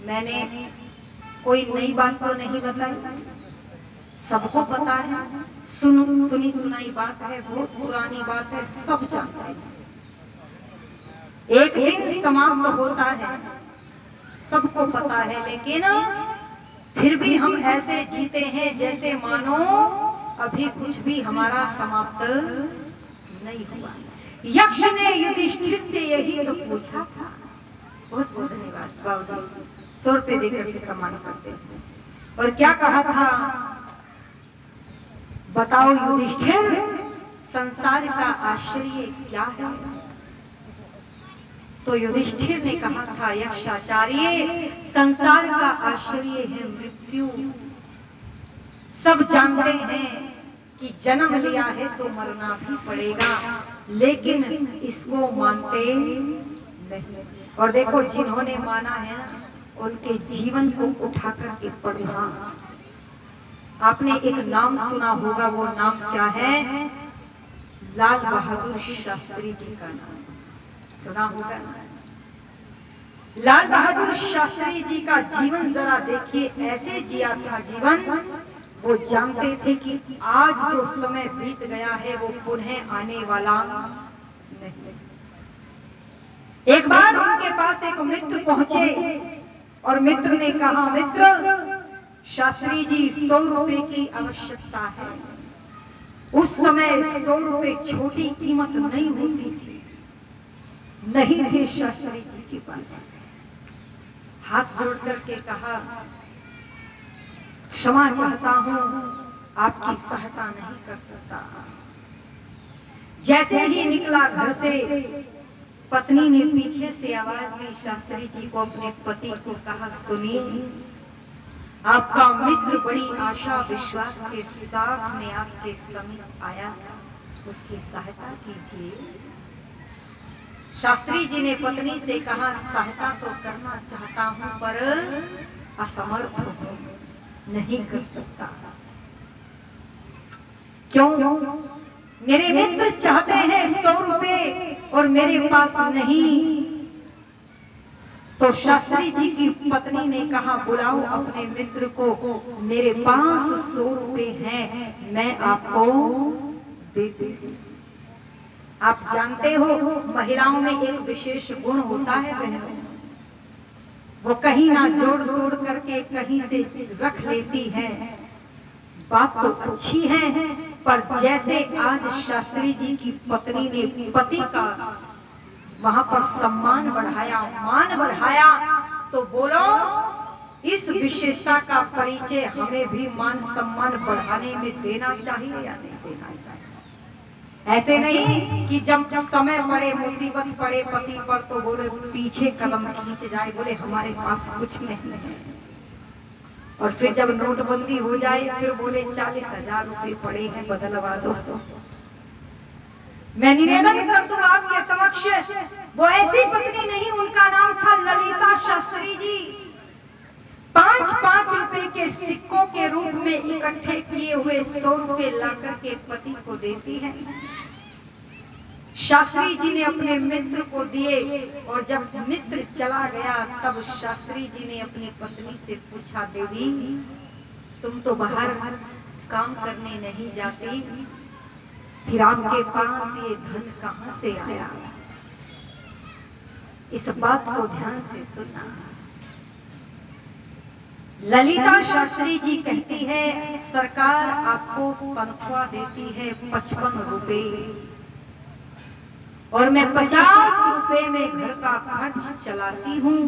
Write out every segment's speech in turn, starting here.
मैंने कोई नई बात तो नहीं बताई, सबको पता है, सुनी सुनाई बात है, बहुत पुरानी बात है, सब जानते हैं। एक दिन समाप्त होता है, सबको पता है, लेकिन फिर भी हम ऐसे जीते हैं जैसे मानो अभी कुछ भी हमारा समाप्त नहीं हुआ। यक्ष ने युधिष्ठिर से यही तो पूछा था। बहुत बहुत धन्यवाद बाबूजी, 100 रुपए देकर के सम्मान करते हैं। और क्या कहा था, बताओ युधिष्ठिर, संसार का आश्चर्य क्या है? तो युधिष्ठिर ने कहा था, यक्षाचार्य, संसार का आश्चर्य है मृत्यु। सब जानते हैं कि जन्म लिया है तो मरना भी पड़ेगा, लेकिन इसको मानते नहीं। और देखो, जिन्होंने माना है ना, उनके जीवन को उठा करके पढ़ना। आपने एक नाम सुना होगा, वो नाम क्या है? लाल बहादुर शास्त्री जी का नाम सुना होगा ना? लाल बहादुर शास्त्री जी का जीवन जरा देखिए, ऐसे जिया था जीवन। वो जानते थे कि आज जो समय बीत गया है वो पुनः आने वाला नहीं। एक बार उनके पास एक मित्र पहुंचे और मित्र ने कहा, मित्र, शास्त्री जी, 100 रुपए की आवश्यकता है। उस समय 100 रुपए छोटी कीमत नहीं होती थी, नहीं थे शास्त्री जी के पास। हाथ जोड़ करके कहा, क्षमा चाहता हूं, आपकी सहायता नहीं कर सकता। जैसे ही निकला घर से, पत्नी ने पीछे से आवाज दी, शास्त्री जी को, अपने पति को कहा, सुनिए, आपका मित्र बड़ी आशा विश्वास के साथ में आपके समीप आया था, उसकी सहायता कीजिए। शास्त्री जी ने पत्नी से कहा, सहायता तो करना चाहता हूं पर असमर्थ हूं, नहीं कर सकता। क्यों? मेरे मित्र चाहते हैं 100 रुपए और मेरे पास नहीं। तो शास्त्री जी की पत्नी ने कहा, बुलाओ अपने मित्र को, मेरे पास 100 रुपए हैं, मैं आपको देती हूं। आप जानते हो, महिलाओं में एक विशेष गुण होता है बहनों, वो कहीं ना जोड़ तोड़ करके कहीं से रख लेती है। बात तो अच्छी है, पर जैसे आज शास्त्री जी की पत्नी ने पति का वहां पर सम्मान बढ़ाया, मान बढ़ाया, तो बोलो, इस विशेषता का परिचय हमें भी मान सम्मान बढ़ाने में देना चाहिए या नहीं देना चाहिए? ऐसे नहीं कि जब समय पड़े, मुसीबत पड़े पति पर, तो बोले पीछे कदम खींच जाए, बोले हमारे पास कुछ नहीं है। और फिर जब नोटबंदी हो जाए, फिर बोले 40,000 रुपए पड़े हैं, बदलवा दो। मैं निवेदन कर दूं आपके समक्ष, वो ऐसी पत्नी नहीं, उनका नाम था ललिता शास्त्री जी। 5-5 रुपए के सिक्कों के रूप में इकट्ठे किए हुए 100 रुपए लाकर के पति को देती है। शास्त्री जी ने अपने मित्र को दिए, और जब मित्र चला गया, तब शास्त्री जी ने अपनी पत्नी से पूछा, देवी, तुम तो बाहर काम करने नहीं जाती, फिर आपके पास ये धन कहां से आया? इस बात को ध्यान से सुनना। ललिता शास्त्री जी कहती है, सरकार आपको तनख्वाह देती है 55 रुपए, और मैं 50 रुपए में घर का खर्च चलाती हूँ,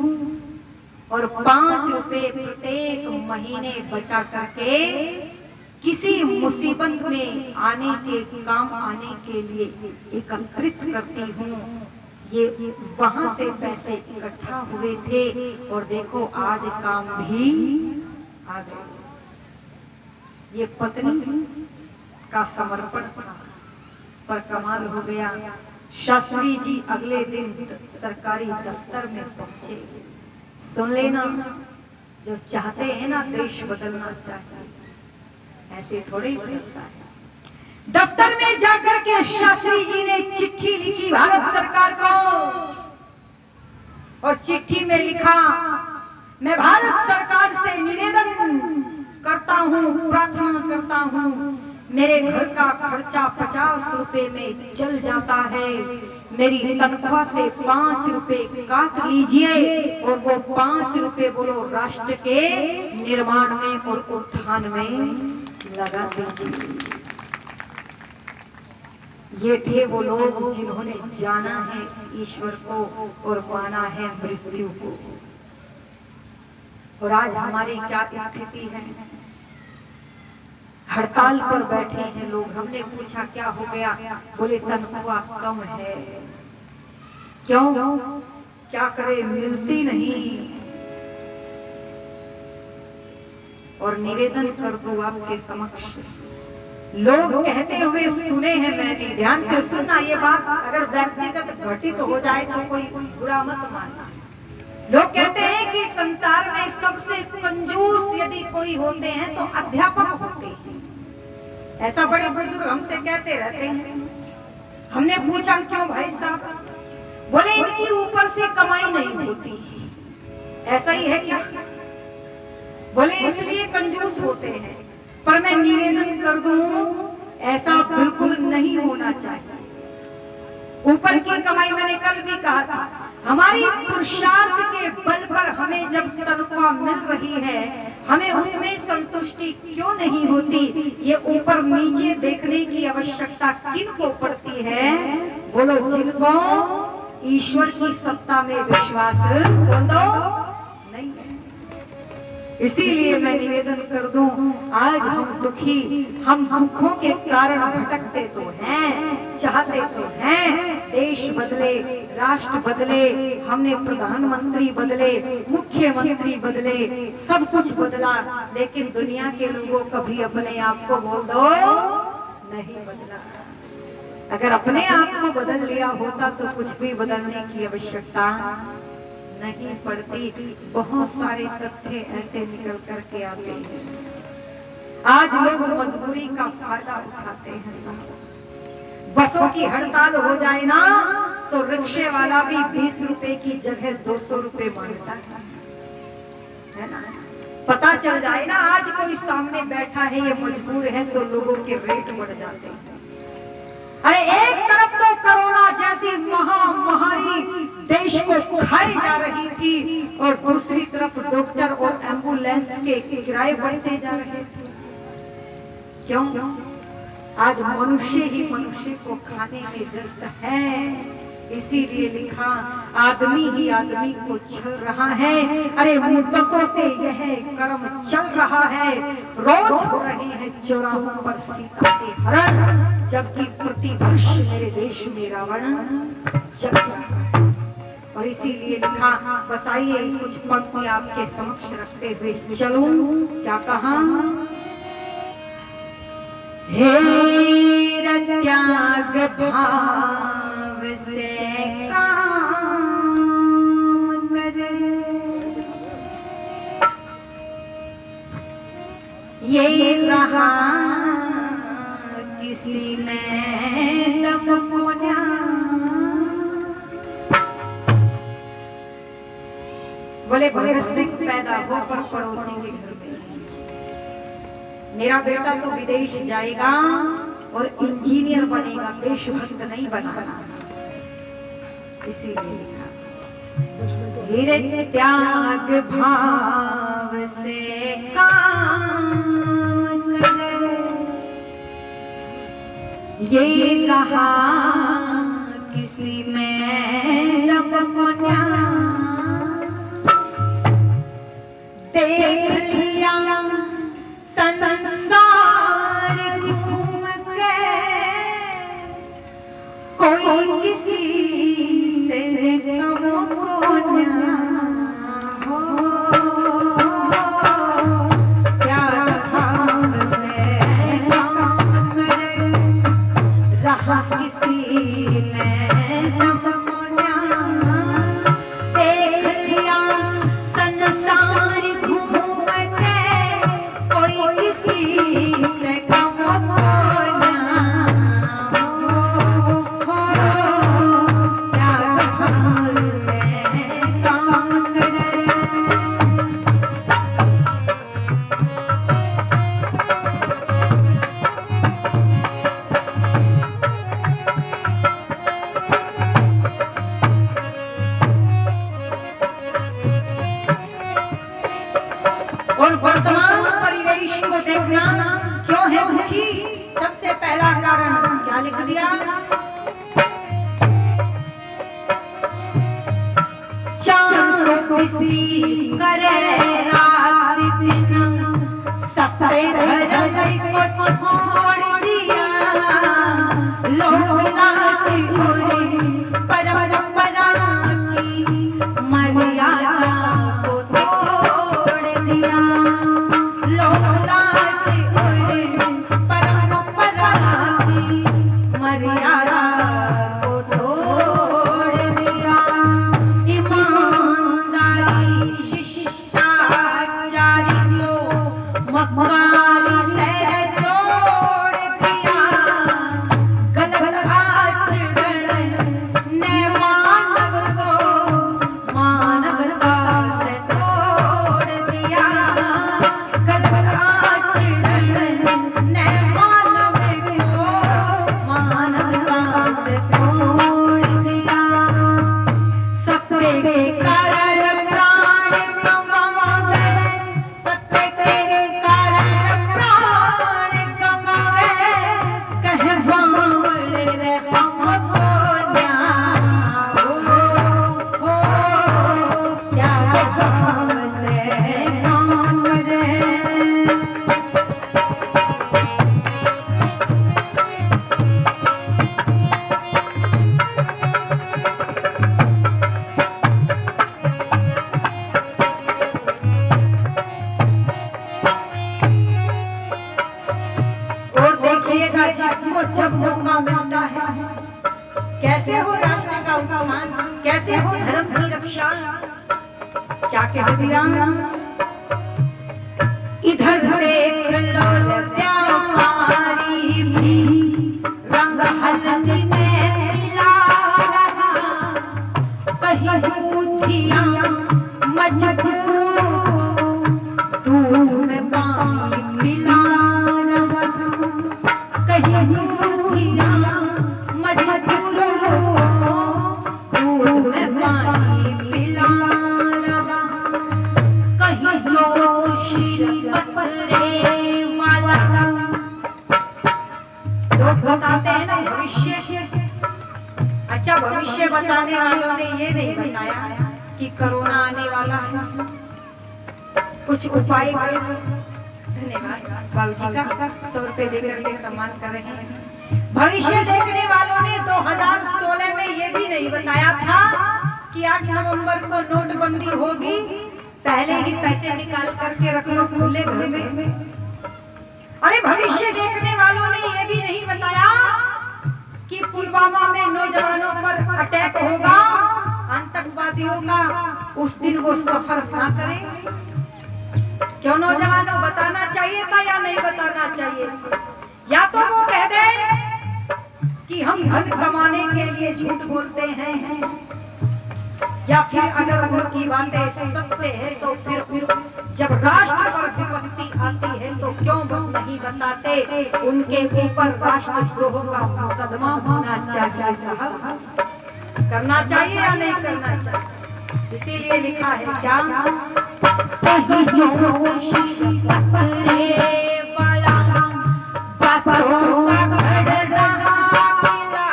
और 5 रुपए प्रत्येक महीने बचा करके किसी मुसीबत में आने के काम आने के लिए एकत्रित करती हूँ। ये वहां से पैसे इकट्ठा हुए थे, और देखो आज काम भी आ गए। ये पत्नी का समर्पण था, पर कमाल हो गया। शास्त्री जी अगले दिन सरकारी दफ्तर में पहुंचे। सुन लेना, जो चाहते हैं ना देश बदलना चाहिए, ऐसे थोड़े ही बदलता है। दफ्तर में जाकर के शास्त्री जी ने चिट्ठी लिखी भारत सरकार को, और चिट्ठी में लिखा मैं भारत सरकार से निवेदन करता हूँ, प्रार्थना करता हूँ, मेरे घर का खर्चा 50 रुपए में चल जाता है, मेरी तनख्वाह से 5 रुपए काट लीजिए और वो 5 रुपए बोलो राष्ट्र के निर्माण में और उत्थान में लगा दीजिए। ये थे वो लोग जिन्होंने जाना है ईश्वर को और माना है मृत्यु को। और आज हमारी क्या स्थिति है? हड़ताल पर बैठे हैं लोग। हमने पूछा क्या हो गया? बोले तनख्वाह कम है। क्यों? क्या करे, मिलती नहीं। और निवेदन कर दूं आपके समक्ष, लोग कहते हुए सुने हैं मैंने, ध्यान से सुनना ये बात, अगर व्यक्तिगत घटित हो जाए तो कोई बुरा मत मानना। लोग कहते हैं कि संसार में सबसे कंजूस यदि कोई होते हैं तो अध्यापक होते हैं। ऐसा बड़े बुजुर्ग हमसे कहते रहते हैं। हमने पूछा क्यों भाई साहब? बोले इनकी ऊपर से कमाई नहीं होती। ऐसा ही है क्या? बोले इसलिए कंजूस होते हैं। पर मैं निवेदन कर दूं, ऐसा बिल्कुल नहीं होना चाहिए। ऊपर की कमाई, मैंने कल भी कहा था, हमारी पुरुषार्थ के बल पर हमें जब तनख्वाह मिल रही है, हमें उसमें संतुष्टि क्यों नहीं होती? ये ऊपर नीचे देखने की आवश्यकता किनको पड़ती है? बोलो जिनको ईश्वर की सत्ता में विश्वास नहीं है। इसीलिए मैं निवेदन कर दूं, आज हम दुखी, हम दुखों के कारण भटकते तो हैं, चाहते तो हैं देश बदले, राष्ट्र बदले, हमने प्रधानमंत्री बदले, मुख्यमंत्री बदले, सब कुछ बदला, लेकिन दुनिया के लोगों कभी अपने आप को बोल दो नहीं बदला। अगर अपने आप को बदल लिया होता तो कुछ भी बदलने की आवश्यकता नहीं पड़ती। बहुत सारे तथ्य ऐसे निकल करके आते हैं। आज लोग मजबूरी का फायदा उठाते हैं। बसों की हड़ताल हो जाए ना तो रिक्शे वाला भी 20 रुपए की जगह 200 रुपए मांगता है ना। पता चल जाए ना आज कोई सामने बैठा है ये मजबूर है तो लोगों के रेट बढ़ जाते हैं। अरे एक तरफ तो कोरोना जैसी महामारी देश को खाई जा रही थी और दूसरी तरफ डॉक्टर और एम्बुलेंस के किराए बढ़ते जा रहे थे। क्यों? आज मनुष्य ही मनुष्य को खाने में व्यस्त है। इसीलिए लिखा आदमी ही आदमी को छल रहा है। अरे मुद्दतों से यह कर्म चल रहा है। रोज हो रहे हैं चौराहों पर सीता के हरण, जबकि प्रतिवर्ष मेरे देश में रावण जग रहा है। और इसीलिए लिखा, बस आइए कुछ पंक्ति आपके समक्ष रखते हुए चलूं। क्या कहा? हे त्याग भाव से काम करे, ये रहा किसी में दम पुण्य। बोले भगत सिंह पैदा होकर पड़ोसी के घर में, मेरा बेटा तो विदेश जाएगा और इंजीनियर बनेगा, देशभक्त नहीं बनाना। इसीलिए लिखा धीरे त्याग भाव से काम करे, ये रहा किसी में दम पुण्य। देख लिया संसार घूम के, कोई किसी से कम को ना हो, त्याग भाव से काम करे, रहा किसी देखना क्यों है दुखी। सबसे पहला कारण क्या लिख दिया, करे रात दिन सत्य धर्म को छोड़ दिया, लोक लाज और परंपरा की मर्यादा को तोड़ दिया, लोक लाज और परंपरा की मर्यादा को तोड़ दिया, मक्कारी से जोड़ दिया, गलत आचरण ने मानव को मानवता से तोड़ दिया, गलत आचरण ने मानव को मानवता से तोड़ दिया, सत्य के कारण प्राण गंवावे, सत्य के जिसको जब मौका मिलता है कैसे हो राष्ट्र का उत्थान, कैसे हो धर्म की रक्षा। क्या कह दिया, इधर देख लो व्यापारी भी रंग हल्दी में मिला रहा, कहीं दूधिया मजबूर दूध में पानी मिला रहा, कहीं दूधिया मजबूर दूध में पानी पिला रहा, कहीं ज्योतिषी पत्रे वाला। लोग बताते हैं ना भविष्य, अच्छा भविष्य बताने वालों ने ये नहीं बताया कि कोरोना आने वाला है, कुछ उपाय कर। धन्यवाद बाबूजी का 100 रुपए देकर के सम्मान कर रहे हैं। भविष्य देखने वालों ने 2016 में ये भी नहीं बताया था कि 8 नवंबर को नोटबंदी होगी, पहले ही पैसे निकाल करके रख लो खुले घर में। अरे भविष्य देखने वालों ने ये भी नहीं बताया कि पुलवामा में नौजवानों पर अटैक होगा, आतंकवादियों का, उस दिन वो सफर ना करें। क्यों नौजवानों, बताना चाहिए था या नहीं बताना चाहिए? या तो वो कह दे कि हम धन कमाने के लिए झूठ बोलते हैं, या फिर अगर उनकी बातें सत्य है तो फिर जब राष्ट्र पर विपत्ति आती है तो क्यों नहीं बताते? उनके ऊपर राष्ट्रद्रोह का मुकदमा होना चाहिए साहब, करना चाहिए या नहीं करना चाहिए? इसीलिए लिखा है क्या, कहीं ज्योतिषी पत्रे वाला बातों का बढ़ रहा किला,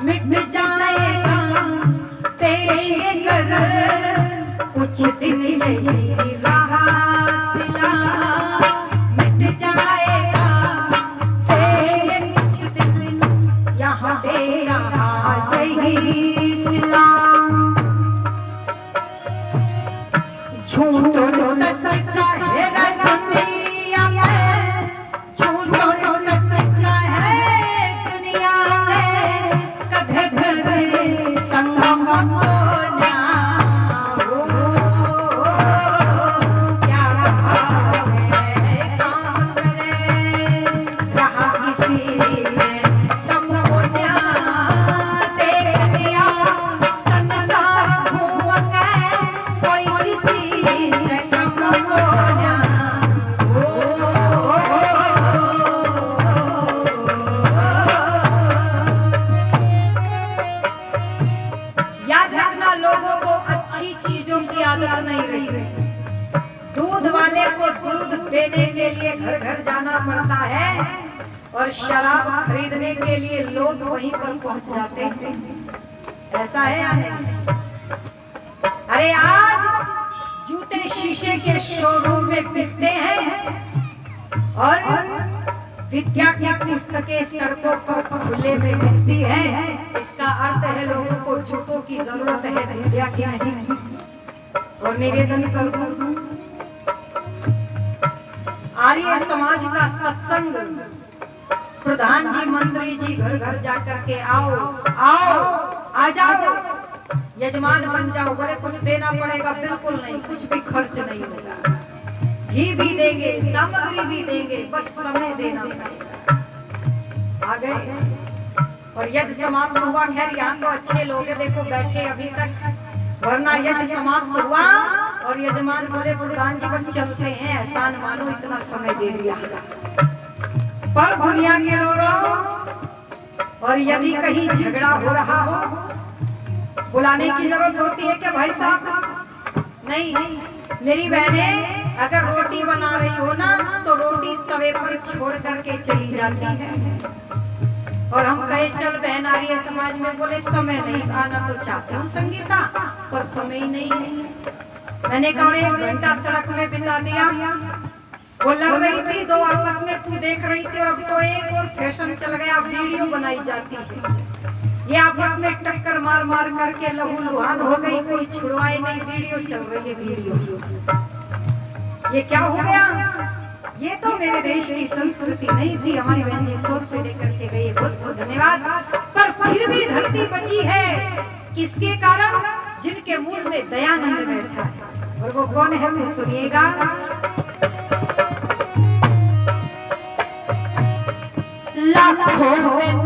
मिट जाएगा देश कर कुछ दिन नहीं रहा सिला, मिट जाएगा देश कुछ दिन यहाँ दे रहा यही सिला। झूठ और सच का है दुनिया में, झूठ और सच का है दुनिया में, कधे कधे संगम बोला हो, क्या कहा से काम करे, रहा किसी ने दम बोला, देख लिया संसार घूम के कोई किसी नहीं रही। दूध वाले को दूध देने के के लिए घर घर जाना पड़ता है और शराब खरीदने के लिए लोग वहीं पर पहुंच जाते हैं। ऐसा है या नहीं? अरे आज जूते शीशे के शोरूम में बिकते हैं और विद्या की पुस्तकें सड़कों पर खुले में बिकती है। इसका अर्थ है लोगों को जूतों की जरूरत है, विद्या की नहीं। और निवेदन कर दूं, आर्य समाज का सत्संग, प्रधान जी मंत्री जी घर घर जाकर के आओ आओ आ जाओ, यजमान बन जाओ, बोले कुछ देना पड़ेगा, बिल्कुल नहीं, कुछ भी खर्च नहीं होगा, घी भी देंगे, सामग्री भी देंगे, बस समय देना पड़ेगा। आ गए और यज्ञ समाप्त हुआ। खैर यहाँ तो अच्छे लोग देखो बैठे अभी तक, वरना यज्ञ समाप्त हुआ और यजमान बोले प्रधान जी बस चलते हैं, एहसान मानो इतना समय दे दिया। पर दुनिया के लोगों, और यदि कहीं झगड़ा हो रहा हो, बुलाने की जरूरत होती है कि भाई साहब नहीं, मेरी बहनें अगर रोटी बना रही हो ना तो रोटी तवे पर छोड़ करके चली जाती है। और हम कहे चल बहन आर्य समाज में, बोले समय नहीं, आना तो चाहती हूँ संगीता पर समय ही नहीं है। मैंने कहा 1 घंटा सड़क में बिता दिया, वो लड़ रही थी, 2 आपस में तू देख रही थी, और अब तो एक और फैशन चल गया, वीडियो बनाई जाती है, ये आपस में टक्कर मार मार करके लहूलुहान हो गई, कोई छुड़वाए नहीं, वीडियो चल रही है वीडियो। ये क्या हो गया? ये तो मेरे देश की संस्कृति नहीं थी। हमारी बहन जी 100 रुपए दे करके गई, बहुत बहुत धन्यवाद। पर फिर भी धरती बची है किसके कारण? जिनके मूल में दयानंद बैठा है, और वो कौन है तो सुनिएगा। लाखों में